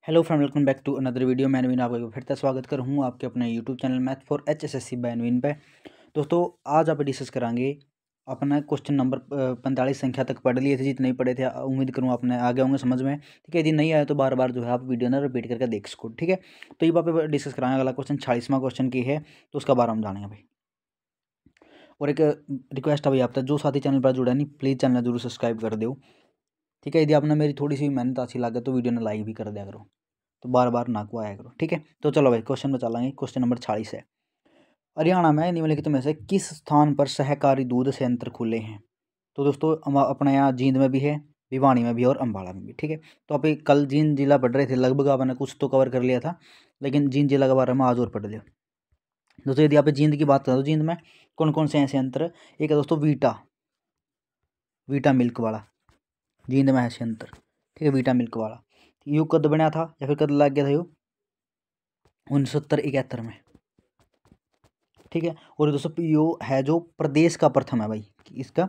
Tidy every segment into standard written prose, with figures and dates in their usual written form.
Hello friend, welcome back to another video. मैं नवीन आपका फिर से स्वागत कर हूँ आपके अपने YouTube channel math for HSSC by Naveen पे। दोस्तों आज आप डिस्कस करांगे अपना क्वेश्चन नंबर 45 संख्या तक पढ़ लिए थे। जितने ही पढ़े थे उम्मीद करूँ आपने आगे होंगे समझ में। ठीक है, यदि नहीं आया तो बार बार जो है आप वीडियो ना रिपीट करके देख सको। ठीक है, तो ये पे डिस्कस कराएंगे। अगला क्वेश्चन 46वां क्वेश्चन की है, तो उसका बारे में जानेंगे भाई। और एक रिक्वेस्ट है भाई, आप तक जो साथी चैनल पर जुड़ा नहीं प्लीज़ चैनल जरूर सब्सक्राइब कर दो। ठीक है, यदि आपने मेरी थोड़ी सी मेहनत अच्छी लगे तो वीडियो ने लाइक भी कर दिया करो, तो बार बार ना को आया करो। ठीक है, तो चलो भाई क्वेश्चन में चलेंगे। क्वेश्चन नंबर 46 है, हरियाणा में निम्नलिखित में से किस स्थान पर सहकारी दूध संयंत्र खुले हैं? तो दोस्तों अपने यहाँ जींद में भी है, भिवानी में भी है और अम्बाला में भी। ठीक है, तो आप कल जींद जिला पढ़ रहे थे, लगभग आपने कुछ तो कवर कर लिया था, लेकिन जींद जिला के बारे में आज और पढ़ लिया। दोस्तों यदि आप जींद की बात करें तो जींद में कौन कौन से ऐसे संयंत्र? एक है दोस्तों वीटा मिल्क वाला, जींद में है संयंत्र। ठीक है, वीटा मिल्क वाला। यू कद बनया था या फिर कद लग गया था यू? 69-71 में। ठीक है, और दोस्तों यो है जो प्रदेश का प्रथम है भाई, इसका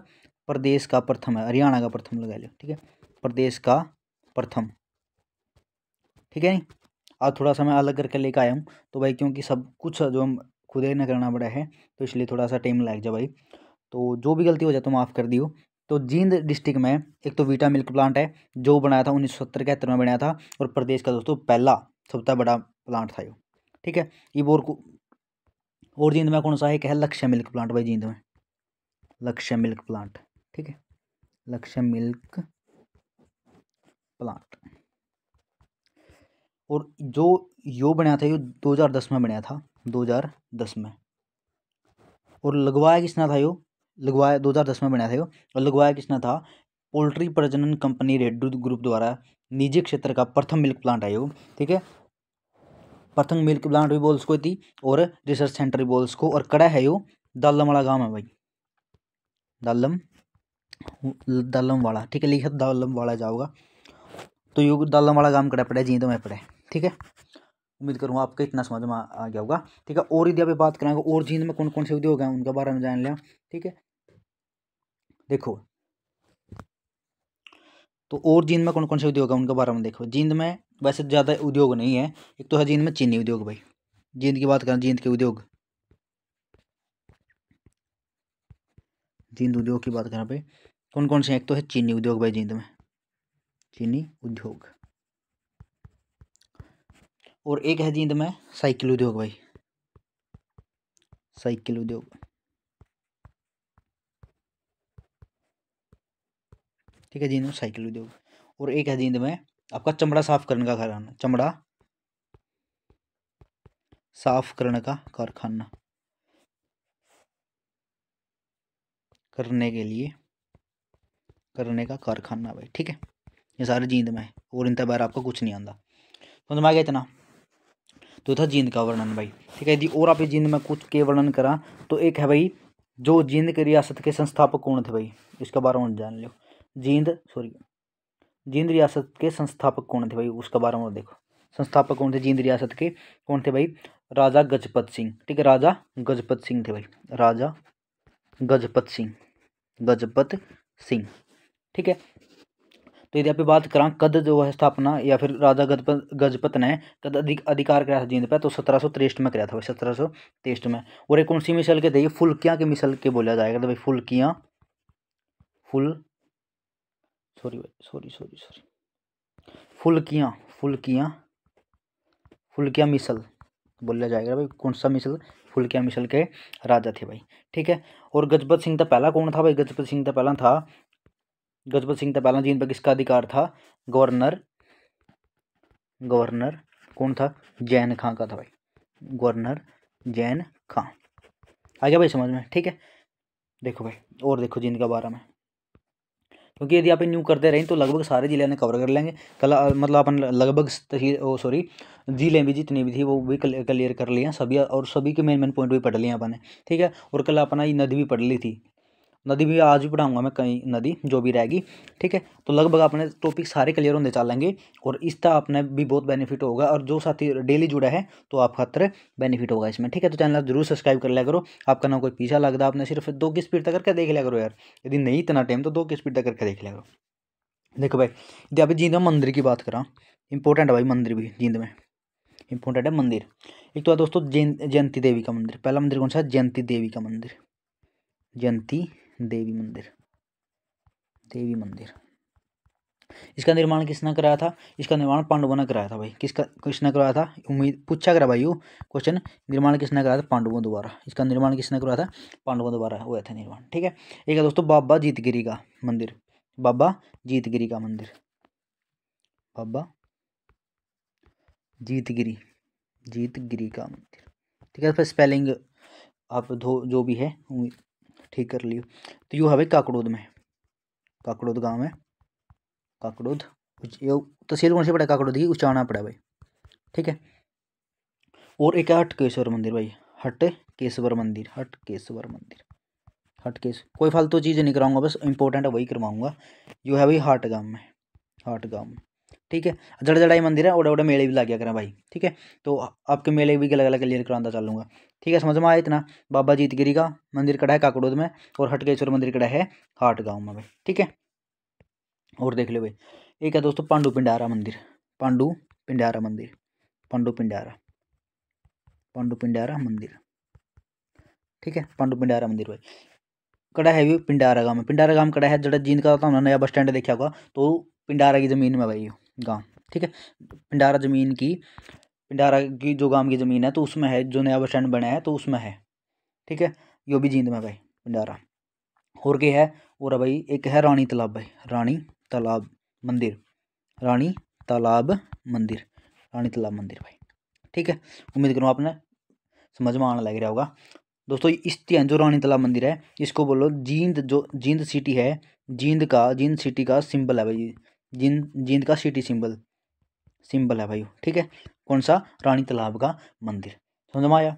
प्रदेश का प्रथम है, हरियाणा का प्रथम लगा लियो। ठीक है, प्रदेश का प्रथम। ठीक है, नहीं आज थोड़ा सा मैं अलग करके लेकर आया हूँ तो भाई, क्योंकि सब कुछ जो हम खुद ही न करना पड़ा है तो इसलिए थोड़ा सा टाइम लग जाए भाई, तो जो भी गलती हो जाए तो माफ़ कर दियो। तो जींद डिस्ट्रिक्ट में एक तो वीटा मिल्क प्लांट है जो बनाया था 1970-71 में बनाया था, और प्रदेश का दोस्तों पहला सबसे बड़ा प्लांट था यो। ठीक है, ये और जींद में कौन सा है? क्या है? लक्ष्य मिल्क प्लांट भाई, जींद में लक्ष्य मिल्क प्लांट। ठीक है, लक्ष्य मिल्क प्लांट। और जो यो बनाया था, यो 2010 में बनाया था, 2010 में। और लगवाया किसने था यो? लगवाया 2010 में बनाया था यो, और लगवाया किसने था? पोल्ट्री प्रजनन कंपनी रेड्डी ग्रुप द्वारा निजी क्षेत्र का प्रथम मिल्क प्लांट है यो। ठीक है, प्रथम मिल्क प्लांट भी बोल उसको थी, और रिसर्च सेंटर भी बोल उसको। और कड़ा है यो दालम वाला गाँव है भाई, दालम वाला। ठीक है, लिखा दालम वाला जाओगा तो यो दालम वाला गाँव कड़ा पड़ा है, जींद में पड़ा है। ठीक है, उम्मीद करूँगा आपको इतना समझ में आ गया होगा। ठीक है, और यदि अभी बात करेंगे और जींद में कौन कौन से उद्योग हैं उनके बारे में जान लिया। ठीक है, देखो तो और जींद में कौन कौन से उद्योग हैं उनके बारे में देखो। जींद में वैसे ज़्यादा उद्योग नहीं है, एक तो है जींद में चीनी उद्योग भाई। जींद की बात करें, जींद के उद्योग, जींद उद्योग की बात करें भाई कौन कौन से हैं? एक तो है चीनी उद्योग भाई, जींद में चीनी उद्योग। और एक है जींद में साइकिल उद्योग भाई, साइकिल उद्योग। ठीक है, जींद में साइकिल उद्योग। और एक है जींद में आपका चमड़ा साफ करने का कारखाना, चमड़ा साफ करने का कारखाना, करने का कारखाना भाई। ठीक है, ये सारे जींद में है, और इन बार आपको कुछ नहीं आंदा। समझ में आ गया इतना? तो था जींद का वर्णन भाई। ठीक है, यदि और आप जींद में कुछ के वर्णन करा तो एक है भाई जो जींद की रियासत के संस्थापक कौन थे भाई, इसका बारे में जान लो। जींद रियासत के संस्थापक कौन थे भाई, उसका बारे में देखो। संस्थापक कौन थे जींद रियासत के? कौन थे भाई? राजा गजपत सिंह। ठीक है, राजा गजपत सिंह थे भाई, राजा गजपत सिंह। ठीक है, तो यदि आप बात करें कद जो है स्थापना, या फिर राजा गजपत ने कद अधिकार कराया था जींद पे, तो 1763 में कराया था भाई, 1763 में। और एक कौन सी मिसल के थे? फुल्कियाँ के मिसल के बोला जाएगा तो भाई, फुल्कियाँ मिसल बोला जाएगा भाई। कौन सा मिसल? फुल्कियाँ मिसल के राजा थे भाई। ठीक है, और गजपत सिंह तो पहला कौन था भाई? गजपत सिंह तो पहला जींद पर किसका अधिकार था? गवर्नर कौन था? जैन खां का था भाई, गवर्नर जैन खां। आ गया भाई समझ में? ठीक है, देखो भाई और देखो जींद का बारे में, क्योंकि यदि आप न्यू करते रहें तो लगभग सारे जिले ने कवर कर लेंगे। कल मतलब अपन लगभग जिले भी जितने भी थे वो भी क्लियर कर लिए सभी, और सभी के मेन पॉइंट भी पढ़ लिए अपन ने। ठीक है, और कल अपना ये नदी भी पढ़ ली थी, नदी भी आज भी पढ़ाऊंगा मैं, कहीं नदी जो भी रहेगी। ठीक है, तो लगभग अपने टॉपिक सारे क्लियर होने चलेंगे, और इसका अपने भी बहुत बेनिफिट होगा, और जो साथी डेली जुड़ा है तो आप खातर बेनिफिट होगा इसमें। ठीक है, तो चैनल जरूर सब्सक्राइब कर लिया करो। आपका ना कोई पीछा लगता, आपने सिर्फ 2 की स्पीड तक करके देख लिया करो यार, यदि नहीं इतना टाइम तो 2 की स्पीड तक करके देख लिया करो। देखो भाई, यदि आप जींद में मंदिर की बात करा इंपॉर्टेंट है भाई मंदिर भी जींद में, इंपॉर्टेंट है मंदिर। एक तो है दोस्तों जयंती देवी का मंदिर। पहला मंदिर कौन सा है? जयंती देवी का मंदिर, जयंती देवी मंदिर, देवी मंदिर। इसका निर्माण किसने कराया था? इसका निर्माण पांडवों ने कराया था भाई। किसने कराया था? उम्मीद पूछा करा भाई क्वेश्चन, निर्माण किसने कराया था? पांडवों द्वारा। इसका निर्माण किसने कराया था? पांडवों द्वारा हुआ था निर्माण, ठीक है। एक है दोस्तों बाबा जीतगिरी का मंदिर, बाबा जीतगिरी का मंदिर, बाबा जीतगिरी, जीतगिरी का मंदिर, ठीक है। फिर स्पेलिंग आप जो भी है ठीक कर लियो। तो यू है भाई काकड़ोद में, काकड़ोद गाँव है, काकड़ोद तहसील कौन सी पड़ा? काकड़ोद की उचाना पड़ा भाई, ठीक है। और एक है हटकेश्वर मंदिर भाई, हटकेश्वर मंदिर, हटकेश्वर मंदिर, कोई फालतू चीज़ नहीं कराऊंगा, बस इंपॉर्टेंट है वही करवाऊंगा। जो है भाई हाट गाँव में, हाट गाँव में, ठीक है। जड़ जड़ाई मंदिर है, ओडे ओडे मेले भी लग गया करें भाई, ठीक है। तो आपके मेले भी अलग अलग क्लियर कराता चलूँगा, ठीक है। समझ में आया इतना? बाबा जीतगिरी का मंदिर कड़ा है काकड़ोद में, और हटकेश्वर मंदिर कड़ा है हाट गाँव में भाई, ठीक है। और देख लो भाई, एक है दोस्तों पांडु पिंडारा मंदिर, पांडु पिंडारा मंदिर, पांडु पिंडारा, पांडु पिंडारा मंदिर, ठीक है। पांडु पिंडारा मंदिर भाई कड़ा है भी पिंडारा गाँव में। पिंडारा गाँव कड़ा है जड़ा जींद का था, नया बस स्टैंड देखा होगा, तो पिंडारा की ज़मीन में भाई गाँव, ठीक है। पिंडारा ज़मीन की, पिंडारा की जो गाँव की ज़मीन है तो उसमें है, जो नया बस स्टैंड बना है तो उसमें है, ठीक है। यो भी जींद में भाई पिंडारा। और क्या है? और भाई एक है रानी तालाब भाई, रानी तालाब मंदिर, रानी तालाब मंदिर, रानी तालाब मंदिर भाई, ठीक है। उम्मीद करूँ आपने समझ में आने लग रहा होगा दोस्तों। इस जो रानी तालाब मंदिर है इसको बोलो जींद, जो जींद सिटी है, जींद सिटी का सिंबल है भाई, जींद का सिटी सिंबल है भाई, ठीक है। कौन सा? रानी तालाब का मंदिर, समझ में आया?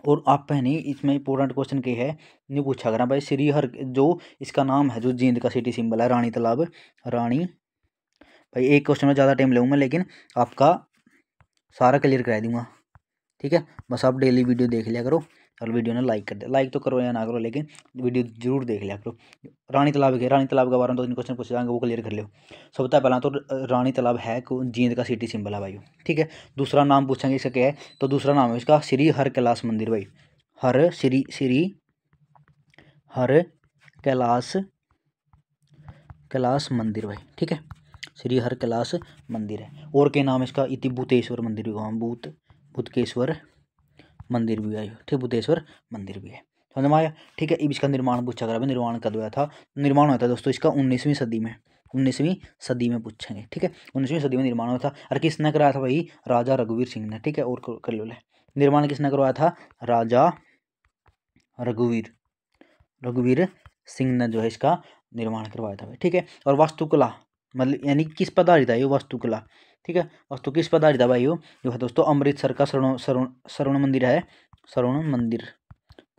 और आप नहीं इसमें इंपॉर्टेंट क्वेश्चन के है नहीं पूछा करा भाई, श्री हर जो इसका नाम है, जो जींद का सिटी सिंबल है रानी तालाब, रानी भाई। एक क्वेश्चन में ज़्यादा टाइम लूँगा लेकिन आपका सारा क्लियर करा दूंगा, ठीक है। बस आप डेली वीडियो देख लिया करो, और वीडियो ने लाइक कर दे, लाइक तो करो या ना करो लेकिन वीडियो जरूर देख लिया करो। रानी तालाब के बारे में 2-3 क्वेश्चन पूछे जाएंगे, वो क्लियर कर लो। सबसे पहला तो रानी तालाब है जींद का सिटी सिंबल है भाई, ठीक है। दूसरा नाम पूछेंगे इसका क्या है, तो दूसरा नाम है इसका श्री हर कैलाश मंदिर भाई, हर श्री हर कैलाश मंदिर भाई, ठीक है। श्री हर कैलाश मंदिर है। और क्या नाम है इसका? इति भूतेश्वर मंदिर भी, भूतकेश्वर मंदिर भी है, ठीक, भूतेश्वर मंदिर भी है, समझ में आया? ठीक है। अब इसका निर्माण पूछा करा, निर्माण कब हुआ था? निर्माण हुआ था दोस्तों इसका 19वीं सदी में, 19वीं सदी में पूछेंगे, ठीक है। 19वीं सदी में निर्माण हुआ था। और किसने कराया था भाई? राजा रघुवीर सिंह ने, ठीक है। और कर लो ले, निर्माण किसने करवाया था? राजा रघुवीर सिंह ने जो है इसका निर्माण करवाया था भाई, ठीक है। और वास्तुकला मतलब यानी किस पर आधारित है ये वास्तुकला, ठीक है। वास्तु किस पर आधारित है भाई? जो है दोस्तों अमृतसर का स्वर्ण मंदिर है, स्वर्ण मंदिर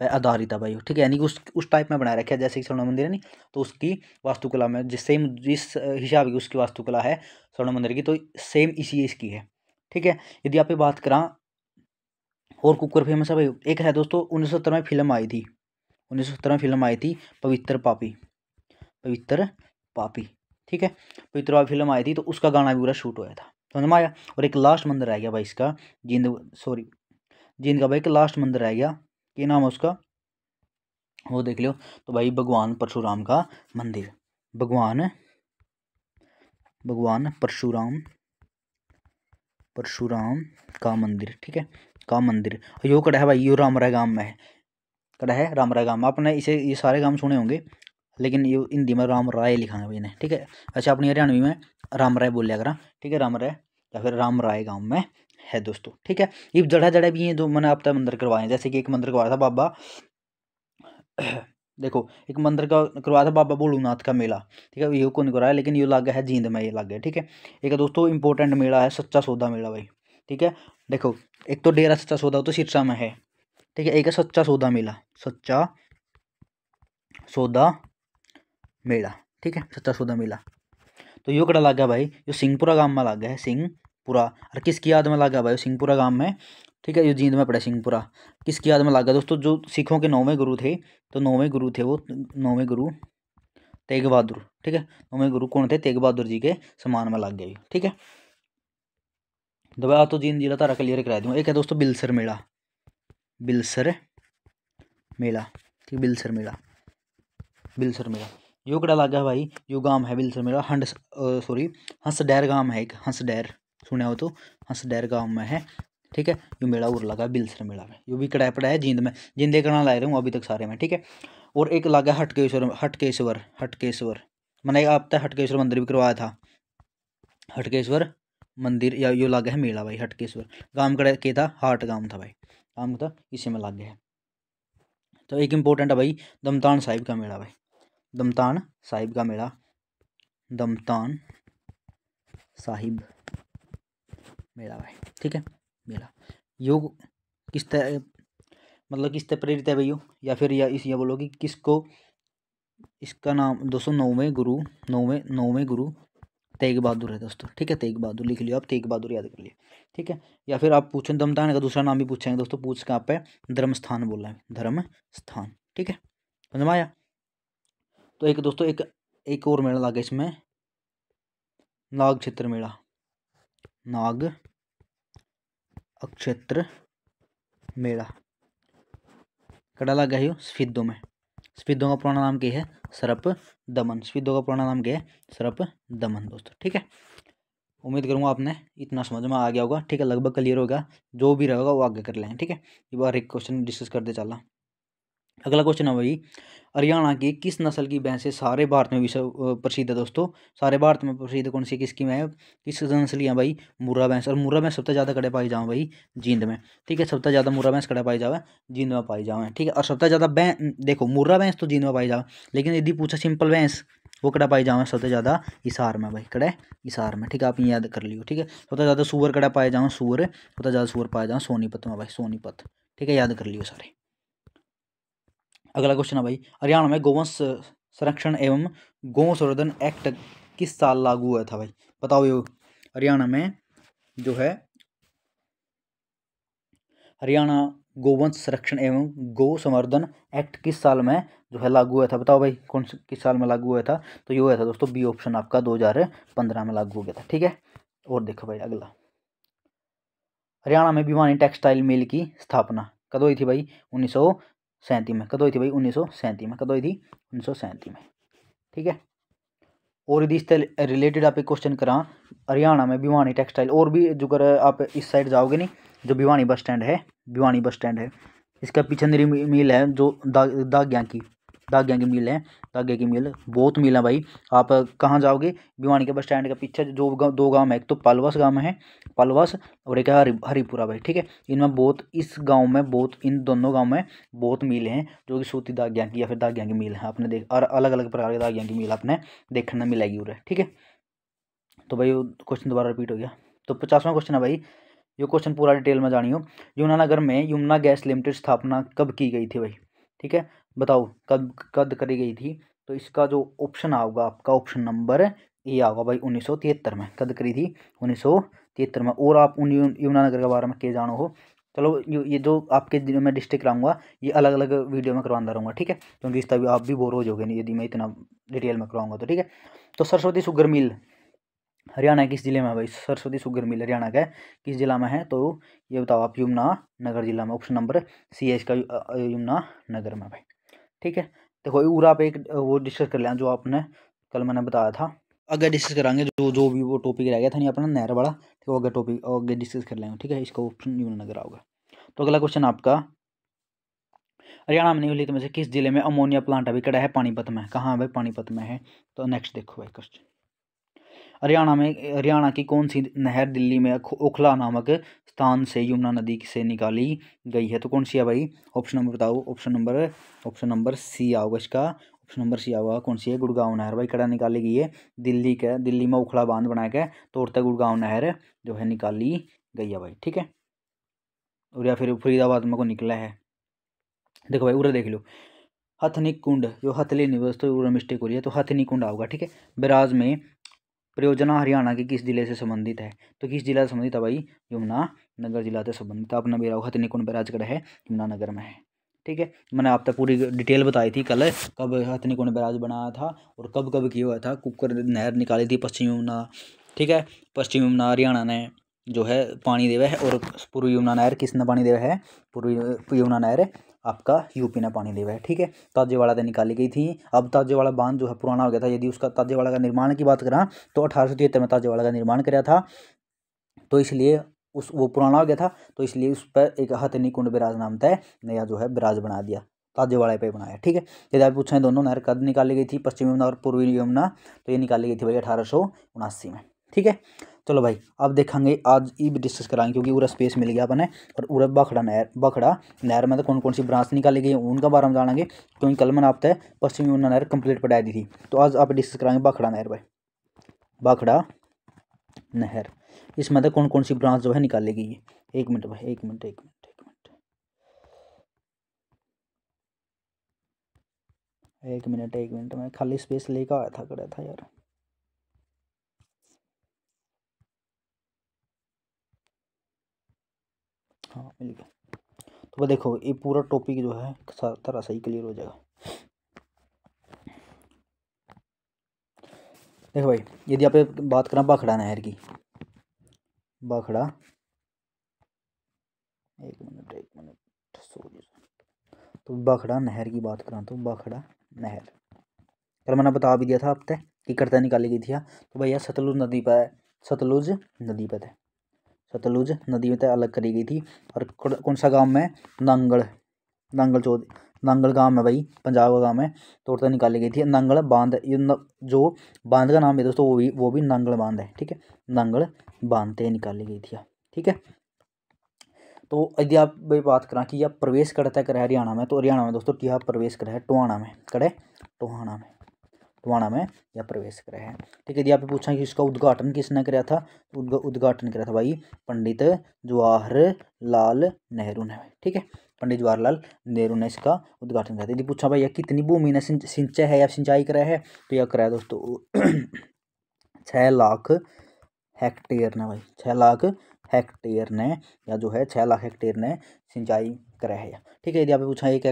पे आधारित है भाई, ठीक है। यानी कि उस टाइप में बनाया रखा है जैसे कि स्वर्ण मंदिर है नहीं, तो उसकी वास्तुकला में जिस हिसाब की उसकी वास्तुकला है स्वर्ण मंदिर की, तो सेम इसी इसकी है, ठीक है। यदि आप बात करा और कुकर फेमस है भाई, एक है दोस्तों 1970 में फिल्म आई थी, 1970 में फिल्म आई थी पवित्र पापी, पवित्र पापी, ठीक है। पवित्र पापी फिल्म आई थी तो उसका गाना भी पूरा शूट हुआ था, समझ में आया? और एक लास्ट मंदिर रह गया भाई इसका जींद का भाई एक लास्ट मंदिर रह गया, क्या नाम है उसका? वो देख लो। तो भाई भगवान परशुराम का मंदिर, भगवान परशुराम का मंदिर, ठीक है, का मंदिर। यो कड़ा है भाई, यो रामराय गांव में है, कड़ा है रामराय गांव में। आपने इसे ये सारे गांव सुने होंगे लेकिन ये हिंदी में राम राय लिखा है भाई ने, ठीक है। अच्छा अपनी हरियाणवी में राम राय बोल लिया करा, ठीक है, राम राय या फिर राम राय गाँव में है दोस्तों, ठीक है। ये जड़ा जड़ा भी हैं जो मैंने अब तक मंदिर करवाए हैं, जैसे कि एक मंदिर करवाया था बाबा देखो एक मंदिर का करवाया था बाबा भोलूनाथ का मेला, ठीक है। ये को नहीं कराया लेकिन ये लग है जींद में, ये लग गया, ठीक है। एक दोस्तों इंपॉर्टेंट मेला है सच्चा सौदा मेला भाई, ठीक है। देखो एक तो डेरा सच्चा सौदा तो सिरसा में है, ठीक है। एक है सच्चा सौदा मेला, सच्चा सौदा मेला, ठीक है, सच्चा सौदा मेला। तो यो कड़ा लग गया भाई, यो सिंहपुरा गांव में लग गया है, सिंहपुरा। और किसकी याद में लग गया भाई? सिंहपुरा गांव में, ठीक है। यो जींद में पड़ा सिंहपुरा, किसकी याद में लग गया दोस्तों? जो सिखों के 9वें गुरु थे, तो 9वें गुरु थे वो 9वें गुरु तेग बहादुर, ठीक है। 9वें गुरु कौन थे? तेग बहादुर जी के सम्मान में लग गए, ठीक है। दबा तो जींद जिला तारा क्लियर करा दूंगा। एक है दोस्तों बिलसर मेला, बिलसर मेला, ठीक, बिलसर मेला, बिलसर मेला यो कड़ा लगा है भाई, यो गांव है बिलसर मेला, हंसडैर गांव है एक, हंसडैर सुना हो तो, हंसडैर गांव में है, ठीक है। यो मेला और लगा बिलसर मेला में, यो भी कड़ा पड़ा है जींद में, जींदे कड़ा ला रहा हूँ अभी तक सारे में, ठीक है। और एक लगा हटकेश्वर, हटकेश्वर, हटकेश्वर मैंने आप तक हटकेश्वर मंदिर भी करवाया था, हटकेश्वर मंदिर या यो लगा है मेला भाई हटकेश्वर। गांव कड़ा के था, हाट गांव था भाई, गांव था इसी में लग गया है। तो एक इम्पोर्टेंट है भाई दमतान साहिब का मेला भाई, दमतान साहिब का मेला, दमतान साहिब मेला भाई, ठीक है। मेला यो किस तरह मतलब किस तरह प्रेरित है भाई यो, या फिर या इस ये बोलो कि किसको, इसका नाम दोस्तों नौवें गुरु तेग बहादुर है दोस्तों, ठीक है। तेग बहादुर लिख लियो आप, तेग बहादुर याद कर लिए, ठीक है। या फिर आप पूछें दमतान का दूसरा नाम भी पूछेंगे दोस्तों, पूछ के आप पे धर्म स्थान बोला है, धर्म स्थान, ठीक है, समझ में आया। तो एक दोस्तों एक और मेला लगा इसमें, नाग क्षेत्र मेला, नाग अक्षेत्र मेला कड़ा लगा है सफेदों में, सफेदों का पुराना नाम क्या है, सरप दमन, सफेदों का पुराना नाम क्या है, सरप दमन दोस्तों, ठीक है। उम्मीद करूंगा आपने इतना समझ में आ गया होगा, ठीक है, लगभग क्लियर होगा, जो भी रहेगा वो आगे कर लेंगे, ठीक है। एक बार एक क्वेश्चन डिस्कस करते चला। अगला क्वेश्चन है भाई, हरियाणा की किस नस्ल की भैंसें सारे भारत में विश्व प्रसिद्ध है दोस्तों, सारे भारत में प्रसिद्ध कौन सी किसकी में है, किस नस्ल की है भाई, मुर्रा भैंस। और मुर्रा भैंस सबसे ज़्यादा कड़े पाई जाओ भाई जींद में, ठीक है, सबसे ज़्यादा मुर्रा भैंस कड़े पाई जावे जींद में पाई जावे, ठीक है। और सबसे ज़्यादा देखो मुर्रा भैंस तो जींद में पाई जावे, लेकिन यदि पूछा सिंपल भैंस वो कड़ा पाई जावे सबसे ज़्यादा हिसार में भाई, कड़े हिसार में, ठीक है, आप ये याद कर लियो, ठीक है। सबसे ज़्यादा सूअर कड़ा पाए जाओ, सूअर सबसे ज़्यादा सूअर पाए जाओ सोनीपत में भाई, सोनीपत, ठीक है, याद कर लियो सारे। अगला क्वेश्चन है भाई, हरियाणा में गौवंश संरक्षण एवं गौ संवर्धन एक्ट किस साल लागू हुआ था भाई, बताओ। ये हरियाणा में जो है हरियाणा गौवंश संरक्षण एवं गौ संवर्धन एक्ट किस साल में जो है लागू हुआ था, बताओ भाई कौन से किस साल में लागू हुआ था। तो ये हुआ था दोस्तों बी ऑप्शन आपका 2015 में लागू हो गया था, ठीक है। और देखो भाई अगला, हरियाणा में भिवानी टेक्सटाइल मिल की स्थापना कब हुई थी भाई, 1937 में, कब हुई थी भाई 1937 में, कब हुई थी 1937 में, ठीक है। और यदि इससे रिलेटेड आप एक क्वेश्चन करा, हरियाणा में भिवानी टेक्सटाइल, और भी जो कर आप इस साइड जाओगे नहीं, जो भिवानी बस स्टैंड है, भिवानी बस स्टैंड है, इसका पीछे मेरी मिल है जो धागियाँ की मिल है, धागे की मिल, बहुत मिल है भाई। आप कहाँ जाओगे, भिवानी के बस स्टैंड के पीछे जो दो गांव है, एक तो पलवस गांव है, पलवस, और एक है हरिपुरा भाई, ठीक है। इनमें बहुत, इस गांव में बहुत, इन दोनों गांव में बहुत मिल हैं जो कि सूती धागियाँ की या फिर धागियाँ की मिल है, आपने देख, और अलग अलग प्रकार की धागियाँ की मिल आपने देखने मिलेगी उरे, ठीक है। तो भाई क्वेश्चन दोबारा रिपीट हो गया। तो 50वां क्वेश्चन है भाई, ये क्वेश्चन पूरा डिटेल में जानियो, यमुनानगर में यमुना गैस लिमिटेड स्थापना कब की गई थी भाई, ठीक है, बताओ कब करी गई थी। तो इसका जो ऑप्शन आऊगा आपका ऑप्शन नंबर ए आऊगा भाई 1973 में, कब करी थी 1973 में। और आप उन यमुनानगर के बारे में क्या जानो हो, चलो ये जो आपके मैं डिस्ट्रिक्ट कराऊंगा ये अलग अलग वीडियो में करवाता रहूँगा, ठीक है, क्योंकि इस तभी आप भी बोर हो जाओगे नहीं यदि मैं इतना डिटेल में करवाऊंगा तो, ठीक है। तो सरस्वती शुगर मिल हरियाणा किस जिले में है भाई, सरस्वती शुगर मिल हरियाणा का किस जिला में है, तो ये बताओ आप, यमुनानगर जिला में, ऑप्शन नंबर सी है इसका, यमुनानगर में भाई, ठीक है। देखो पूरा आप एक वो डिस्कस कर लें जो आपने कल मैंने बताया था, आगे डिस्कस कराएंगे जो जो भी वो टॉपिक रह गया था नहीं अपना नहर वाला, ठीक है, आगे टॉपिक आगे डिस्कस कर लेंगे, ठीक है। इसका ऑप्शन यमुनानगर होगा। तो अगला क्वेश्चन आपका, हरियाणा में निम्नलिखित में से किस जिले में अमोनिया प्लांट अभी कड़ा है, पानीपत में, कहाँ है भाई, पानीपत में है। तो नेक्स्ट देखो भाई क्वेश्चन, हरियाणा की कौन सी नहर दिल्ली में ओखला नामक स्थान से यमुना नदी से निकाली गई है, तो कौन सी है भाई, ऑप्शन नंबर बताओ, ऑप्शन नंबर सी आओगे इसका, ऑप्शन नंबर सी आओगा, कौन सी है, गुड़गांव नहर भाई कड़ा निकाली गई है दिल्ली में ओखला बांध बना के तोड़ते गुड़गांव नहर जो है निकाली गई है भाई, ठीक है। और या फिर फरीदाबाद में को निकला है, देखो भाई उरे देख लो, हथनी कुंड, जो हथली नहीं बस तो उरे मिस्टेक हो रही है, तो हथनी कुंड आओगा, ठीक है। बैराज में परियोजना हरियाणा के किस जिले से संबंधित है, तो किस जिला से संबंधित है भाई, यमुनानगर जिला से संबंधित, अपना बेरा हथनी कुंड बैराज कड़ा है यमुनानगर में है, ठीक है। मैंने आप तक पूरी डिटेल बताई थी कल, कब हथनी कुंड बैराज बनाया था और कब कब किया हुआ था, कुकर नहर निकाली थी पश्चिम यमुना, ठीक है, पश्चिम यमुना हरियाणा ने, जो है पानी देवे है, और पूर्वी यमुना नहर किसने पानी देवे है, पूर्वी यमुना नहर आपका यूपी ने पानी देवा है। ठीक है, ताजेवाड़ा से निकाली गई थी। अब ताजेवाड़ा बांध जो है पुराना हो गया था। यदि उसका ताजेवाड़ा का निर्माण की बात करा तो 1873 में ताजेवाड़ा का निर्माण कराया था, तो इसलिए वो पुराना हो गया था, तो इसलिए उस पर एक हथनी कुंड बिराज नाम था नया जो है बिराज बना दिया, ताजेवाड़े पे बनाया। ठीक है, यदि आप पूछें दोनों नहर कब निकाली गई थी, पश्चिमी यमुना और पूर्वी यमुना, तो ये निकाली गई थी भाई 1879 में। ठीक है, चलो भाई अब देखेंगे, आज ये भी डिस्कस कराएंगे क्योंकि पूरा स्पेस मिल गया अपने, और पूरा बाखड़ा नहर में तो कौन कौन सी ब्रांच निकाली गई उनका बारे में जानेंगे, क्योंकि कल मैंने आपसे पश्चिमी यमुना नहर कंप्लीट पढ़ाई दी थी। तो आज आप डिस्कस कराएंगे बाखड़ा नहर भाई, बाखड़ा नहर, इसमें तो कौन कौन सी ब्रांच जो है निकाली गई है। एक मिनट भाई, एक मिनट मैं खाली स्पेस लेकर आया था, करा था यार। हाँ मिल गया। तो वह देखो ये पूरा टॉपिक जो है तरह से ही क्लियर हो जाएगा। देखो भाई, यदि आप बात करें बाखड़ा नहर की, बाखड़ा, एक मिनट सॉरी, तो बाखड़ा नहर की बात करें तो बाखड़ा नहर कल मैंने बता भी दिया था अब तक कि करता निकाली गई थी। तो भैया सतलुज नदी पर, सतलुज नदी पर थे, सतलुज नदी में अलग करी गई थी। और कौन सा गांव में, नांगल, नांगल गांव में भाई, पंजाब का गांव में, तो निकाली गई थी नांगल बांध। ये जो बांध का नाम है दोस्तों वो भी नांगल बांध है। ठीक है, नांगल बांध से निकाली गई थी। ठीक है, तो यदि आप भाई बात करें कि यह प्रवेश करता है हरियाणा में, तो हरियाणा में दोस्तों यह प्रवेश करा है टोहाना में, कड़े टोहाना में यह प्रवेश करा है। ठीक है, यदि आप पूछा कि इसका उद्घाटन किसने कराया था, तो उद्घाटन कराया था भाई पंडित जवाहरलाल नेहरू ने। ठीक है, पंडित जवाहरलाल नेहरू ने इसका उद्घाटन कराया था। यदि पूछा भाई यह कितनी भूमि ने सिंचा है या सिंचाई करा है, तो यह कराया दोस्तों 6 लाख हेक्टेयर ने भाई, 6 लाख हेक्टेयर ने, या जो है 6 लाख हेक्टेयर ने सिंचाई करा है। ठीक है, यदि आप पूछा एक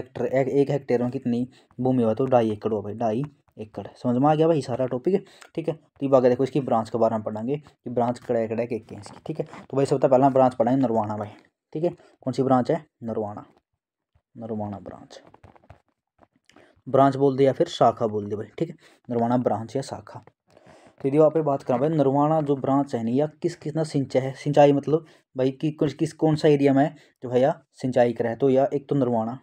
हेक्टेयर में कितनी भूमि हुआ, तो 2.5 एकड़ हुआ भाई, 2.5 एकड़। समझ में आ गया भाई सारा टॉपिक। ठीक है, तो ये आगे देखो इसकी ब्रांच के बारे में पढ़ेंगे कि ब्रांच कड़ा कड़ा के इसकी। ठीक है, तो भाई सबसे पहला ब्रांच पढ़ेंगे नरवाना भाई। ठीक है, कौन सी ब्रांच है, नरवाना ब्रांच, ब्रांच बोल दिया फिर शाखा बोल दिया भाई। ठीक है, नरवाना ब्रांच या शाखा। तो यदि आप बात करें भाई नरवाना जो ब्रांच है नहीं, या किस ना सिंचाई है, सिंचाई मतलब भाई कि किस कौन सा एरिया में जो है या सिंचाई करा है, तो या एक तो नरवाना,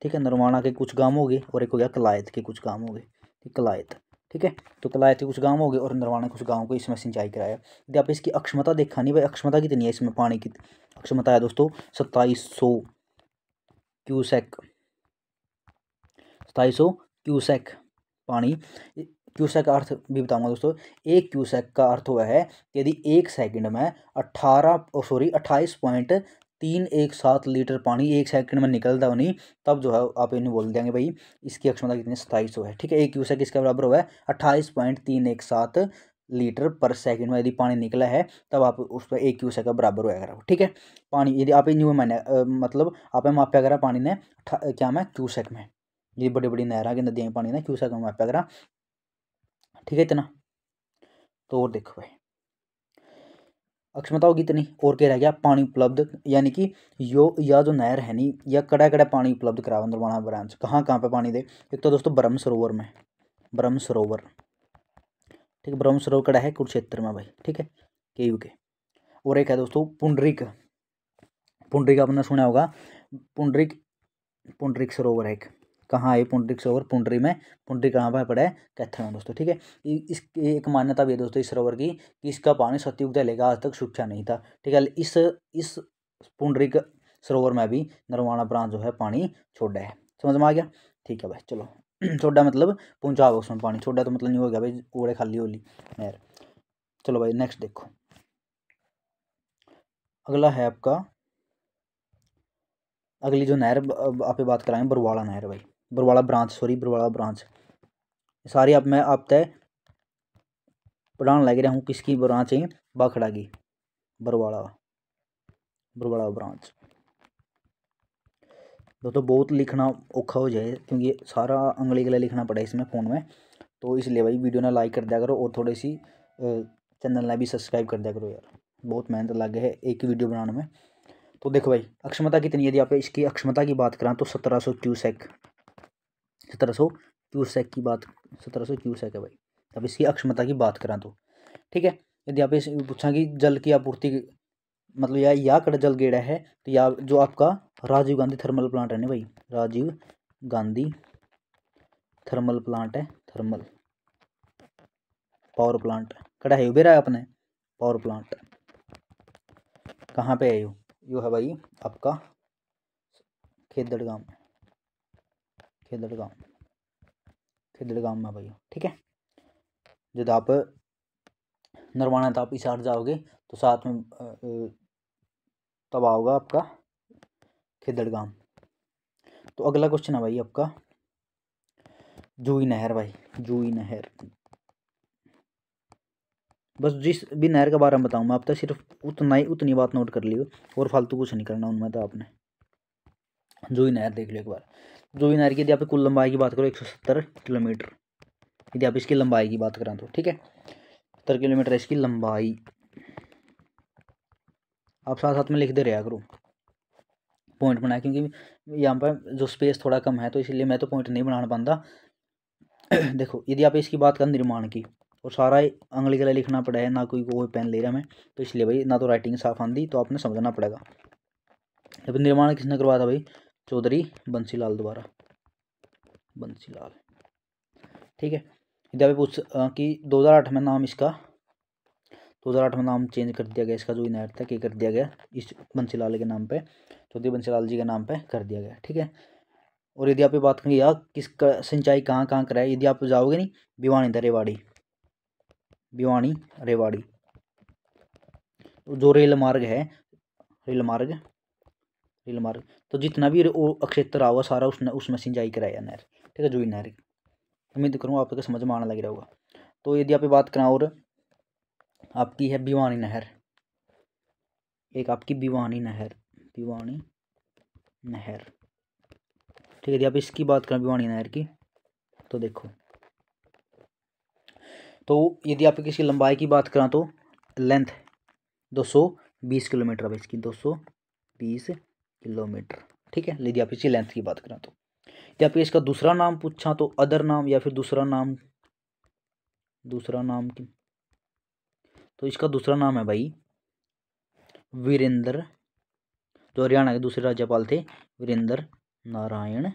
ठीक है, नरवाना के कुछ गाँव हो गए, और एक हो गया कलायत के कुछ गाँव हो गए, कलायत। ठीक है, तो कलायत के कुछ गाँव हो गए और नरवाना कुछ गाँव को इसमें सिंचाई कराया। यदि आप इसकी अक्षमता देखा नहीं भाई, अक्षमता कितनी है इसमें, पानी की अक्षमता है दोस्तों 2700 क्यूसेक, 2700 क्यूसेक पानी। क्यूसेक का अर्थ भी बताऊंगा दोस्तों। एक क्यूसेक का अर्थ हुआ है यदि 1 सेकंड में 28.317 लीटर पानी 1 सेकंड में निकलता हो नहीं, तब जो है आप इन्हें बोल देंगे भाई इसकी अक्षमता कितनी, 2700 है। ठीक है, एक क्यूसेक इसके बराबर हुआ है 28.317 लीटर पर सेकंड में यदि पानी निकला है, तब आप उस पर 1 क्यूसेक का बराबर होया करा। ठीक है, पानी यदि आप न्यू मैंने मतलब आप मापा करा पानी ने क्या में क्यूसेक में, ये बड़ी बड़ी नहर की नदियाँ पानी ना क्यूसेक में मापा करा। ठीक है, इतना तो और देखो भाई अक्षमता होगी इतनी, और क्या रह गया, पानी उपलब्ध, यानी कि या जो नहर है नहीं, या कड़ा कड़ा पानी उपलब्ध करावा नरवाना ब्रांच, कहाँ कहाँ पे पानी दे। एक तो दोस्तों ब्रह्म सरोवर में, ब्रह्म सरोवर, ठीक है, ब्रह्म सरोवर कड़ा है कुरुक्षेत्र में भाई। ठीक है, केयू के। और एक है दोस्तों पुंडरिक, पुंडरिक आपने सुना होगा, पुंडरिक सरोवर है एक, कहाँ है पुंडरिक सरोवर, पुंडरी में, पुंडरी कहाँ पर पड़ा है, कैथल में दोस्तों। ठीक है, इसकी एक मान्यता भी है दोस्तों इस सरोवर की कि इसका पानी सतयुग से लेकर आज तक सूखा नहीं था। ठीक है, इस पुंडरिक सरोवर में भी नरवाना ब्रांच जो है पानी छोड़ा है। समझ में आ गया। ठीक है भाई, चलो छोड़ा मतलब पहुँचा उसमें पानी, छोड़ा तो मतलब नहीं हो गया भाई ओड़े खाली होली नहर। चलो भाई नेक्स्ट देखो, अगला है आपका, अगली जो नहर आप बात कराएंगे बरवाला नहर भाई, Barwala branch, sorry Barwala branch. सारी अब मैं आप तय पढ़ाने लग रहा हूँ किसकी ब्रांच है, बाखड़ा की, बरवाला ब्रांच। तो बहुत लिखना औखा हो जाए क्योंकि सारा अंग्रेजी के लिए लिखना पड़ा इसमें फ़ोन में, तो इसलिए भाई वीडियो ने लाइक कर दिया करो और थोड़ी सी चैनल ने भी सब्सक्राइब कर दिया करो यार। बहुत मेहनत लगे है एक वीडियो बनाने में। तो देखो भाई अक्षमता कितनी, यदि आप इसकी अक्षमता की बात करें तो 1700 क्यूसेक, 1700 क्यूसेक की बात, 1700 क्यूसेक है भाई। अब इसकी अक्षमता की बात करें तो ठीक है। यदि आप इस पूछा कि जल की आपूर्ति मतलब या कड़ जल गेड़ा है, तो या जो आपका राजीव गांधी थर्मल प्लांट है ना भाई, राजीव गांधी थर्मल प्लांट है, थर्मल पावर प्लांट कड़ा है उबेरा है अपने पावर प्लांट कहाँ पे है यो है भाई आपका खेदड़गांव, खेदड़गांव, खेदड़गांव में भाई ठीक है। जब आप नरवाना ताप इसार जाओगे तो साथ में तब आओगा आपका खेदड़गांव। तो अगला क्वेश्चन है भाई आपका जूही नहर भाई, जूही नहर। बस जिस भी नहर के बारे में बताऊँ मैं आप तो सिर्फ उतनी बात नोट कर लियो और फालतू कुछ नहीं करना उनमें। तो आपने जूही नहर देख लियो एक बार। जूही नहर की यदि आप कुल लंबाई की बात करो 170 किलोमीटर, यदि आप इसकी लंबाई की बात करें तो ठीक है 70 किलोमीटर इसकी लंबाई। आप साथ साथ में लिख दे रहा करो पॉइंट बनाए, क्योंकि यहाँ पर जो स्पेस थोड़ा कम है तो इसलिए मैं तो पॉइंट नहीं बनाना पाता। देखो यदि आप इसकी बात करें निर्माण की, और सारा अंग्रेजी गला लिखना पड़ा है, ना कोई पेन ले रहा मैं, तो इसलिए भाई ना तो राइटिंग साफ आंदी, तो आपने समझना पड़ेगा। अब निर्माण किसने करवाया था भाई, चौधरी बंसीलाल द्वारा, बंसीलाल ठीक है। यदि आप पूछ कि 2008 में नाम इसका, 2008 में नाम चेंज कर दिया गया इसका, जो नहर था क्या कर दिया गया इस बंसीलाल के नाम पे, चौधरी बंसीलाल जी के नाम पे कर दिया गया ठीक है। और यदि आप ये बात करें यार किसका सिंचाई कहाँ कहाँ कराए, यदि आप जाओगे नहीं भिवानी था रेवाड़ी, भिवानी रेवाड़ी जो रेल मार्ग है, रेल मार्ग, रेल मार्ग तो जितना भी क्षेत्र हुआ सारा उसने उसमें सिंचाई कराया नहर ठीक है, जूही नहर की। उम्मीद करूँगा आपको समझ में आने लग रहा होगा। तो यदि आप बात करें और आपकी है भिवानी नहर, एक आपकी भिवानी नहर, भिवानी नहर ठीक है। यदि आप इसकी बात करें भिवानी नहर की तो देखो, तो यदि आप किसी लंबाई की बात करें तो लेंथ 220 किलोमीटर है इसकी, 220 किलोमीटर ठीक है। यदि आप इसकी लेंथ की बात करें तो यदि आप इसका दूसरा नाम पूछा तो अदर नाम या फिर दूसरा नाम, दूसरा नाम की तो इसका दूसरा नाम है भाई वीरेंद्र, जो हरियाणा के दूसरे राज्यपाल थे वीरेंद्र नारायण,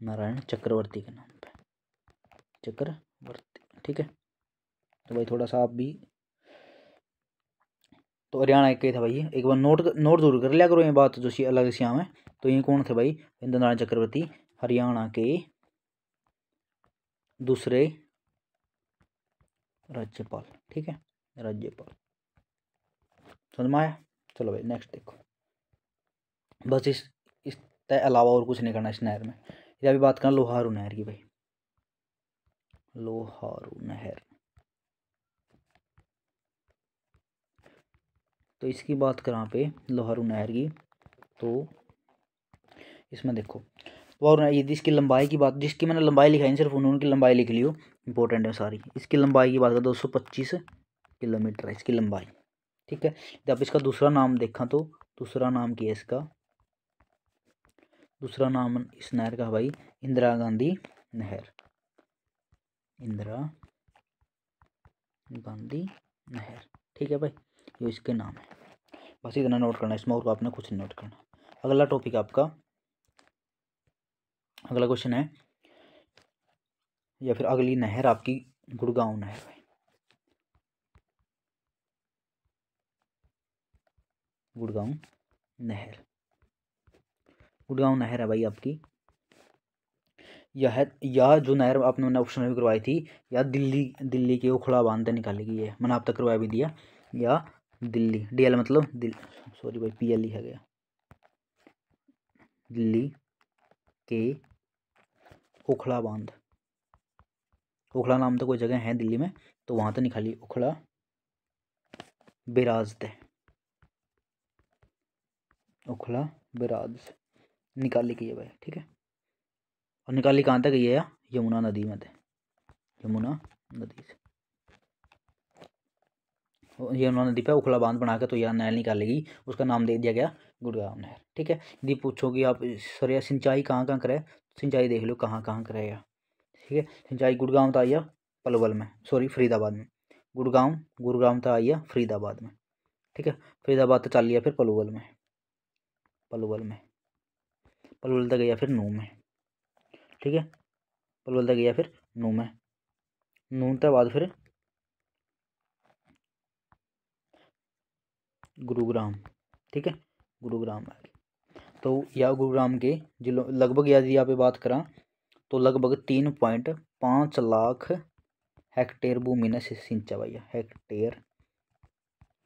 नारायण चक्रवर्ती के नाम पे, चक्रवर्ती ठीक है। तो भाई थोड़ा सा आप भी तो हरियाणा के था भाई, एक बार नोट जरूर कर लिया करो ये बात जो सी अलग श्याम है। तो ये कौन थे भाई, वीरेंद्र नारायण चक्रवर्ती हरियाणा के दूसरे राज्यपाल ठीक है, राज्यपाल समझ में आया। चलो भाई नेक्स्ट देखो, बस इस अलावा और कुछ नहीं करना इस नहर में। यदि अभी बात करें लोहारू नहर की भाई, लोहारू नहर तो इसकी बात करें पे लोहारू नहर की तो इसमें देखो और यदि इसकी लंबाई की बात, जिसकी मैंने लंबाई लिखाई सिर्फ उन्होंने की लंबाई लिख लियो, इंपॉर्टेंट है सारी। इसकी लंबाई की बात करें 225 किलोमीटर है इसकी लंबाई ठीक है। जब आप इसका दूसरा नाम देखा तो दूसरा नाम क्या है इसका, दूसरा नाम इस नहर का भाई इंदिरा गांधी नहर, इंदिरा गांधी नहर ठीक है भाई, ये इसके नाम है। बस इतना नोट करना इसमें, और आपने कुछ नहीं नोट करना। अगला टॉपिक आपका, अगला क्वेश्चन है या फिर अगली नहर आपकी गुड़गांव नहर भाई, गुड़गांव नहर, गुड़गांव नहर है भाई आपकी। यह जो नहर आपने मैंने ऑप्शन में करवाई थी, या दिल्ली के उखड़ा बांध से निकाली गई है, मैंने आप तक करवा भी दिया। या दिल्ली DL मतलब सॉरी भाई PL है गया, दिल्ली के उखड़ा बांध, उखड़ा नाम तो कोई जगह है दिल्ली में, तो वहाँ तो निकाली उखड़ा बिराज थे, उखड़ा बिराज निकाली गई है भाई ठीक है। और निकाली कहाँ तक गई है, यमुना नदी में थे, यमुना नदी से यमुना नदी पर उखला बांध बनाकर तो यह नहर निकालेगी, उसका नाम दे दिया गया गुड़गांव नहर। ठीक है, यदि पूछोगे आप सर या सिंचाई कहाँ कहाँ करे, सिंचाई देख लो कहाँ कहाँ करेगा। ठीक है, सिंचाई गुड़गांव तो आई है पलवल में, सॉरी फरीदाबाद में, गुड़गांव तो आई है फरीदाबाद में। ठीक है, फरीदाबाद तो चल लिया फिर पलवल में तक गया फिर नूह में। ठीक है, पलवल तक गया फिर नूह में, नूह के बाद फिर गुरुग्राम। ठीक है, गुरुग्राम आ गया। तो या गुरुग्राम के जिलों लगभग यदि यहाँ पे बात करा तो लगभग 3.5 लाख हेक्टेयर भूमि ने सिंचा भैया, हेक्टेयर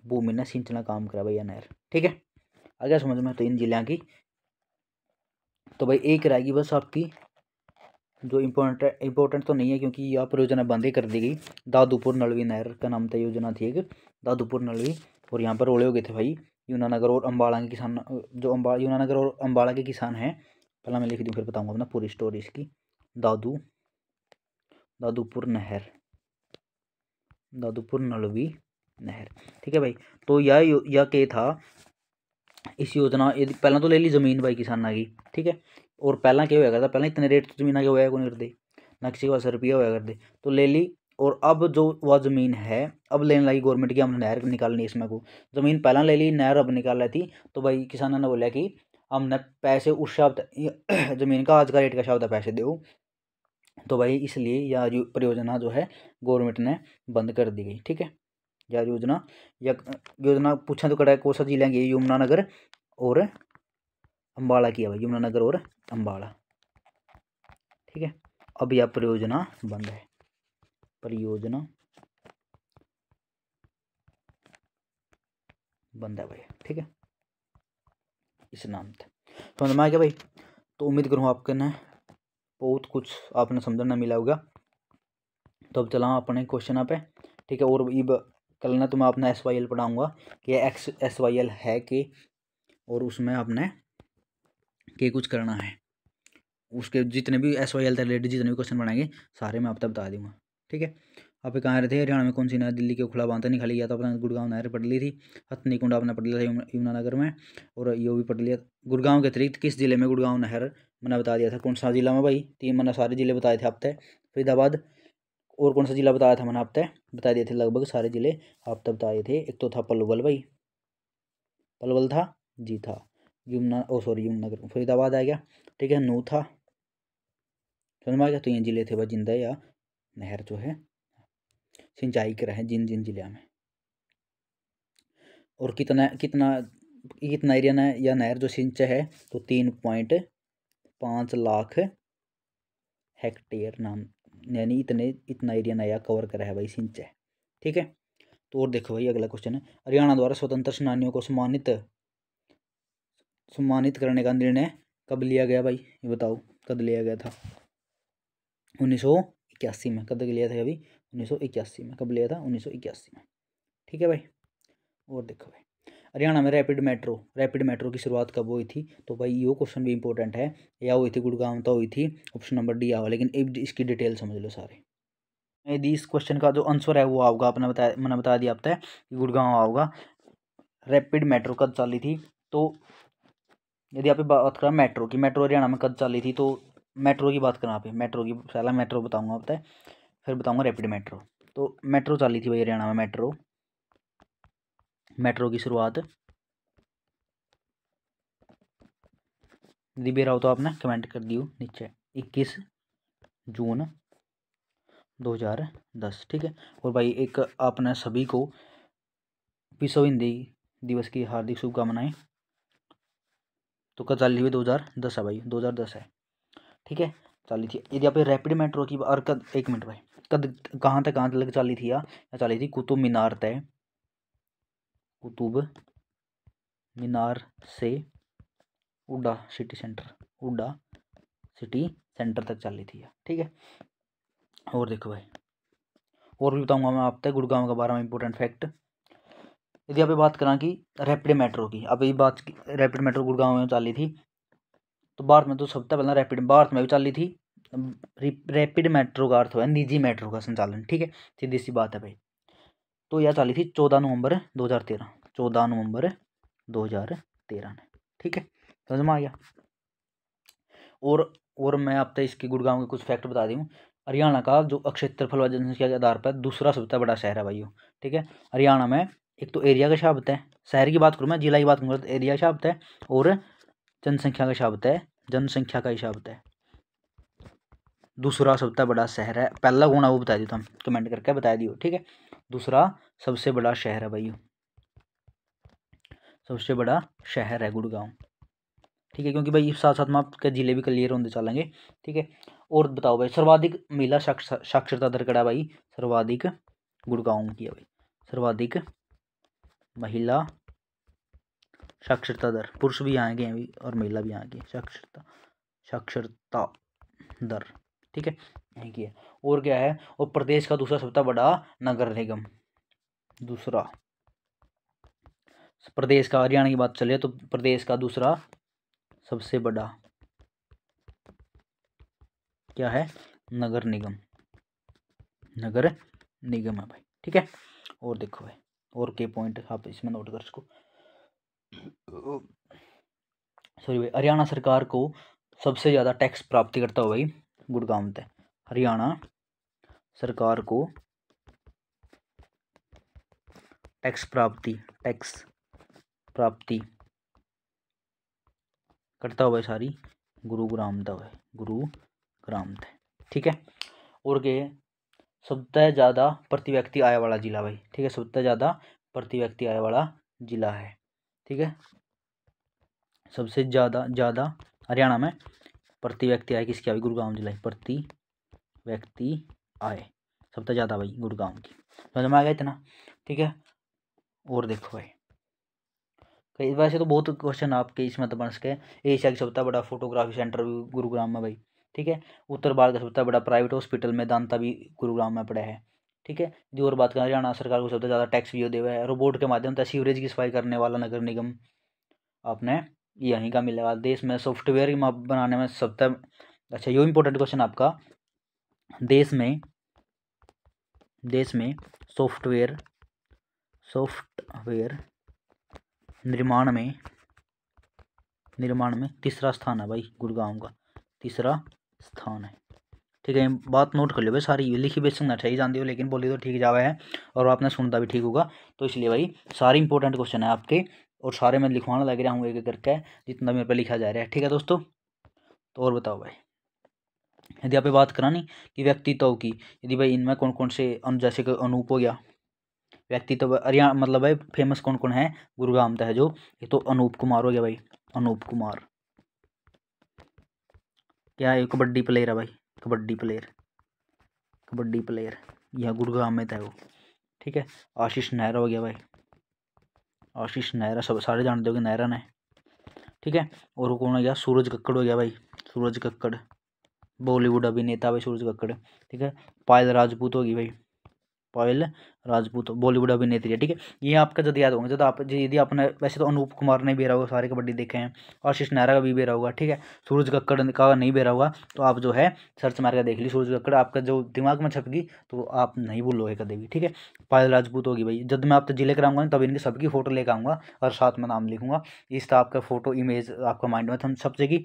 भूमि ने सिंचना काम करा भैया नहर। ठीक है, आ गया समझ में। तो इन जिलों की तो भाई एक रहेगी बस आपकी जो इम्पोर्टेंट तो नहीं है क्योंकि यह परियोजना बंद ही कर दी गई। दादूपुर नलवी नहर का नाम था, योजना थी एक दादूपुर नलवी, और यहाँ पर रोड़े हो गए थे भाई यमुनानगर और अम्बाला के किसान, जो यमुनानगर और अम्बाला के किसान हैं। पहला मैं लिख दूँ फिर बताऊँगा अपना पूरी स्टोरी इसकी। दादूपुर नलवी नहर। ठीक है भाई, तो यह क्या था इस योजना, यदि पहला तो ले ली जमीन भाई किसाना की। ठीक है, और पहला क्या होया करता, पहला इतने रेट तो जमीन के होया को नहीं करते ना, किसी के पास रुपया होया करते, तो ले ली। और अब जो वह ज़मीन है अब लेने लगी गवर्नमेंट की, हमने नहर निकालनी इसमें को, ज़मीन पहला ले ली, नहर अब निकाल रही थी। तो भाई किसानों ने बोला कि हमने पैसे उस शब्द ज़मीन का आज का रेट का शब्द पैसे दो। तो भाई इसलिए यह परियोजना जो है गवर्नमेंट ने बंद कर दी गई। ठीक है, या योजना पूछा तो कड़ा कौन सा जिला है, यमुनानगर और अम्बाला की है भाई, यमुनानगर और अम्बाला। ठीक है, अब यह परियोजना बंद है, परियोजना बंद है भाई। ठीक है, इस नाम से समझ में आ गया भाई। तो उम्मीद करूँ आपके ने बहुत कुछ आपने समझना मिला होगा। तो अब चला अपने क्वेश्चन पे। ठीक है, और ये कल ना तो मैं अपना SYL पढ़ाऊँगा कि SYL है कि, और उसमें आपने के कुछ करना है, उसके जितने भी SYL से रिलेटेड जितने भी क्वेश्चन बनाएंगे सारे मैं आपको बता दूंगा। ठीक है, आप कहाँ रहे थे, हरियाणा में कौन सी नहर दिल्ली के उखला बांध निकाली गया था, अपना गुड़गांव नहर पढ़ ली थी, हथनी कुंड आपने पढ़ लिया था यमुनानगर में, और ये भी पढ़ लिया। गुड़गांव के अतिरिक्त किस जिले में गुड़गांव नहर मैंने बता दिया था, कौन सा जिला में भाई, 3 मैंने सारे जिले बताए थे आपसे, फरीदाबाद, और कौन सा जिला बताया था मैंने आपसे बता दिए थे, लगभग सारे जिले आप तब बताए थे। एक तो था पलवल भाई, पलवल था जी था, यमुनानगर फरीदाबाद आ गया। ठीक है, नूह था, समझ में आ गया। तो ये जिले थे भाई जिंदा या नहर जो है सिंचाई कर रहे हैं जिन जिन जिले में, और कितना कितना एरिया ना या नहर जो सिंचा है, तो 3.5 लाख हेक्टेयर नाम, यानी इतना एरिया नया कवर करा है भाई सिंचा। ठीक है, तो और देखो भाई अगला क्वेश्चन है, हरियाणा द्वारा स्वतंत्र सेनानियों को सम्मानित करने का निर्णय कब लिया गया भाई, ये बताओ कब लिया गया था। 1981 में। कब लिया था अभी, 1981 में। कब लिया था, 1981 में। ठीक है भाई, और देखो भाई हरियाणा में रैपिड मेट्रो की शुरुआत कब हुई थी, तो भाई ये क्वेश्चन भी इंपॉर्टेंट है, या हुई थी गुड़गांव तो हुई थी, ऑप्शन नंबर डी आओ, लेकिन इसकी डिटेल समझ लो सारे। यदि इस क्वेश्चन का जो आंसर है वो आओगा, मैंने बता दिया आपको कि गुड़गांव आओगा। रैपिड मेट्रो कब चली थी, तो यदि आप बात करें मेट्रो की, मेट्रो हरियाणा में कब चली थी, तो मेट्रो की बात करें आप, मेट्रो की पहला मेट्रो बताऊंगा आपको, फिर बताऊंगा रैपिड मेट्रो। तो मेट्रो चली थी भाई हरियाणा में, मेट्रो की शुरुआत, यदि बेरा हो तो आपने कमेंट कर दियो नीचे, 21 जून 2010। ठीक है, और भाई एक आपने सभी को विश्व हिंदी दिवस की हार्दिक शुभकामनाएं। तो कब चली हुई, 2010 है भाई, 2010 है। ठीक है, चली थी। यदि आप रैपिड मेट्रो की और कद, एक मिनट भाई, कद कहाँ तक चली थी, या चली थी कुतुब मीनार तय, कुतुब मीनार से उड़ा सिटी सेंटर तक चली थी। ठीक है, और देखो भाई और भी बताऊंगा मैं आप तक गुड़गांव के बारे में इंपॉर्टेंट फैक्ट। यदि आप बात करें कि रैपिड मेट्रो की, अब ये बात रैपिड मेट्रो गुड़गांव में चली थी, तो भारत में तो सबसे पहले भारत में भी चली थी। रैपिड मेट्रो का अर्थ है निजी मेट्रो का संचालन। ठीक है, सीधी सी बात है भाई, तो यह चाली थी 14 नवंबर 2013, 14 नवंबर 2013 ने। ठीक है, समझ में आ गया। और मैं आपको इसके गुड़गांव के कुछ फैक्ट बता दूँ। हरियाणा का जो क्षेत्रफल व जनसंख्या के आधार पर दूसरा सबसे बड़ा शहर है भाइयों। ठीक है, हरियाणा में एक तो एरिया का हिसाब है, शहर की बात करूँ मैं, जिला की बात करूँ तो एरिया का हिसाब है, और जनसंख्या का हिसाब है, जनसंख्या का हिसाब है दूसरा सबसे बड़ा शहर है। पहला कौन है वो बता देता हूँ, कमेंट करके बता दियो। ठीक है, दूसरा सबसे बड़ा शहर है भाइयों, सबसे बड़ा शहर है गुड़गांव। ठीक है, क्योंकि भाई साथ साथ में आपके जिले भी क्लियर होते चलेंगे। ठीक है, और बताओ भाई सर्वाधिक महिला साक्षरता दर कड़ा भाई, सर्वाधिक गुड़गांव की है भाई, सर्वाधिक महिला साक्षरता दर, पुरुष भी यहाँ के हैं और महिला भी यहाँ की साक्षरता दर। ठीक है, यहीं की है। और क्या है, और प्रदेश का दूसरा सबसे बड़ा नगर निगम, दूसरा प्रदेश का, हरियाणा की बात चले तो प्रदेश का दूसरा सबसे बड़ा क्या है, नगर निगम, नगर निगम है भाई। ठीक है, और देखो भाई और के पॉइंट आप इसमें नोट कर सको। सॉरी भाई, हरियाणा सरकार को सबसे ज़्यादा टैक्स प्राप्ति करता हो भाई गुड़गांव से। हरियाणा सरकार को टैक्स प्राप्ति करता हो भाई सारी गुरुग्राम था भाई, गुरुग्राम थे। ठीक है, और के सबसे ज़्यादा प्रति व्यक्ति आय वाला जिला भाई। ठीक है, सबसे ज़्यादा प्रति व्यक्ति आय वाला जिला है। ठीक है, सबसे ज़्यादा हरियाणा में प्रति व्यक्ति आय किसकी आई, गुड़गांव जिला, प्रति व्यक्ति आय सबसे ज़्यादा भाई गुड़गांव की। समझ में आ गया इतना। ठीक है, और देखो भाई कई वैसे तो बहुत क्वेश्चन आपके इसमें तो बन सके। एशिया की सबसे बड़ा फोटोग्राफी सेंटर भी गुरुग्राम में भाई। ठीक है, उत्तर भारत का सबसे बड़ा प्राइवेट हॉस्पिटल मेदांता भी गुरुग्राम में पड़ा है। ठीक है, जो और बात करें, हरियाणा सरकार को सबसे ज़्यादा टैक्स भी दे हुआ है। रोबोट के माध्यम से सीवरेज की सफाई करने वाला नगर निगम आपने यहीं का मिलेगा। देश में सॉफ्टवेयर बनाने में सबसे अच्छा, ये इंपॉर्टेंट क्वेश्चन आपका, देश में सॉफ्टवेयर निर्माण में तीसरा स्थान है भाई गुड़गांव का, तीसरा स्थान है। ठीक है, बात नोट कर लो भाई सारी, लिखी बेच सुनना चाहिए जानते हो, लेकिन बोली तो ठीक जावा है और आपने सुनता भी ठीक होगा। तो इसलिए भाई सारे इंपॉर्टेंट क्वेश्चन है आपके, और सारे मैं लिखवाना लग रहा हूँ एक एक करके जितना मेरे पे लिखा जा रहा है। ठीक है दोस्तों, तो और बताओ भाई, यदि आप बात करानी कि व्यक्तित्व की, यदि भाई इनमें कौन कौन से जैसे कि अनूप हो गया व्यक्तित्व, हरियाणा मतलब भाई फेमस कौन कौन है गुरुग्राम का है जो, ये तो अनूप कुमार हो गया भाई, अनूप कुमार क्या है, कबड्डी प्लेयर है भाई, कबड्डी प्लेयर यह गुरुग्राम में था वो। ठीक है, आशीष नेहरा हो गया भाई, आशीष नेहरा सब सारे जानते हो कि नेहरा ने। ठीक है, और कौन हो गया, सूरज कक्कड़ हो गया भाई, सूरज कक्कड़ बॉलीवुड अभिनेता भाई सूरज कक्कड़। ठीक है, पायल राजपूत होगी भाई, पायल राजपूत बॉलीवुड अभिनेत्री है। ठीक है, ये आपका जब याद होंगे, जब आप यदि आपने वैसे तो अनूप कुमार ने बेरा होगा, सारे कबड्डी देखे हैं, आशीष नेहरा का भी बेरा होगा। ठीक है, सूरज कक्कड़ का नहीं बेरा होगा, तो आप जो है सर्च मार कर देख ली सूरज कक्कड़, आपका जो दिमाग में छप गई तो आप नहीं भूलोगे कभी भी। ठीक है, पायल राजपूत होगी भाई, जब मैं आपको जिले कराऊंगा तब इनकी सबकी फोटो लेकर आऊँगा और साथ में नाम लिखूंगा, इस तरह आपका फोटो इमेज आपका माइंड में हम छप जाएगी,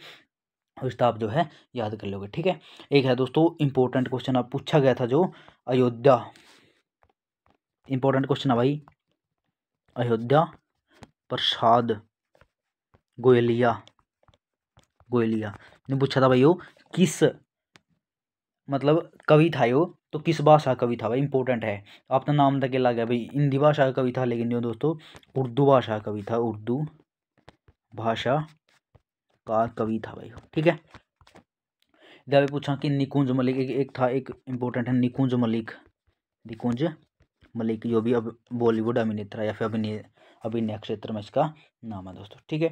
उस आप जो है याद कर लोगे। ठीक है, एक है दोस्तों इंपॉर्टेंट क्वेश्चन आप पूछा गया था जो अयोध्या, इंपॉर्टेंट क्वेश्चन है भाई, अयोध्या प्रसाद गोयलिया ने पूछा था भाई वो किस मतलब कवि था यो, तो किस भाषा कवि था भाई, इंपॉर्टेंट है। आपका नाम तक लग गया भाई, हिंदी भाषा का कवि था, लेकिन जो दोस्तों उर्दू भाषा का कवि था, उर्दू भाषा का कवि था भाई। ठीक है, जब पूछा कि निकुंज मलिक एक था, एक इंपॉर्टेंट है निकुंज मलिक जो भी अब बॉलीवुड अभिनेता या फिर अभिनय क्षेत्र में इसका नाम है दोस्तों। ठीक है,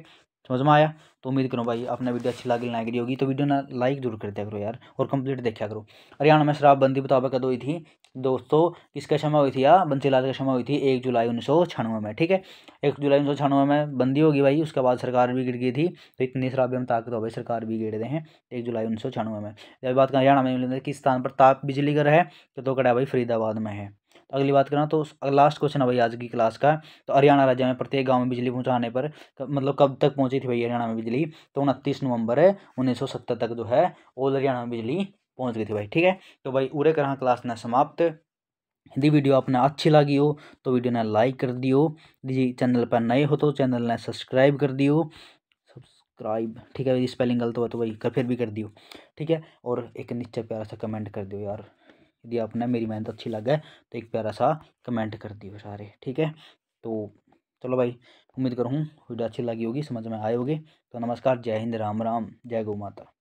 समझ में आया। तो उम्मीद करूँ भाई आपने वीडियो अच्छी लगी लाइक होगी, तो वीडियो ना लाइक जरूर कर दिया करो यार, और कंप्लीट देखा करो। हरियाणा में शराबबंदी बताओ कद हुई थी दोस्तों, किसके समय हुई थी, या बंसीलाल के समय हुई थी, 1 जुलाई 1996 में। ठीक है, 1 जुलाई 1996 में बंदी होगी भाई, उसके बाद सरकार भी गिर गई थी, तो इतनी शराबें हम ताकत हो भाई सरकार भी गिर रहे हैं 1 जुलाई 1996 में। जब बात करें हरियाणा में किस स्थान पर ताप बिजली घर है, तो कड़ा भाई फरीदाबाद में है, तो अगली बात करें तो लास्ट क्वेश्चन है भाई आज की क्लास का। तो हरियाणा राज्य में प्रत्येक गाँव में बिजली पहुँचाने पर मतलब कब तक पहुँची थी भाई हरियाणा में बिजली? तो 29 नवंबर 1970 तक जो है ऑल हरियाणा में बिजली पहुँच गई थी भाई। ठीक है, तो भाई उरे करा क्लास ने समाप्त। यदि वीडियो आपने अच्छी लगी हो तो वीडियो ने लाइक कर दियो, यदि चैनल पर नए हो तो चैनल ने सब्सक्राइब कर दियो, सब्सक्राइब। ठीक है, यदि स्पेलिंग गलत हुआ तो भाई फिर भी कर दियो। ठीक है, और एक नीचे प्यारा सा कमेंट कर दियो यार, यदि आपने मेरी मेहनत अच्छी लगे तो एक प्यारा सा कमेंट कर दियो सारे। ठीक है, तो चलो भाई, उम्मीद करूँ वीडियो अच्छी लगी होगी, समझ में आए होगी। तो नमस्कार, जय हिंद, राम राम, जय गौ माता।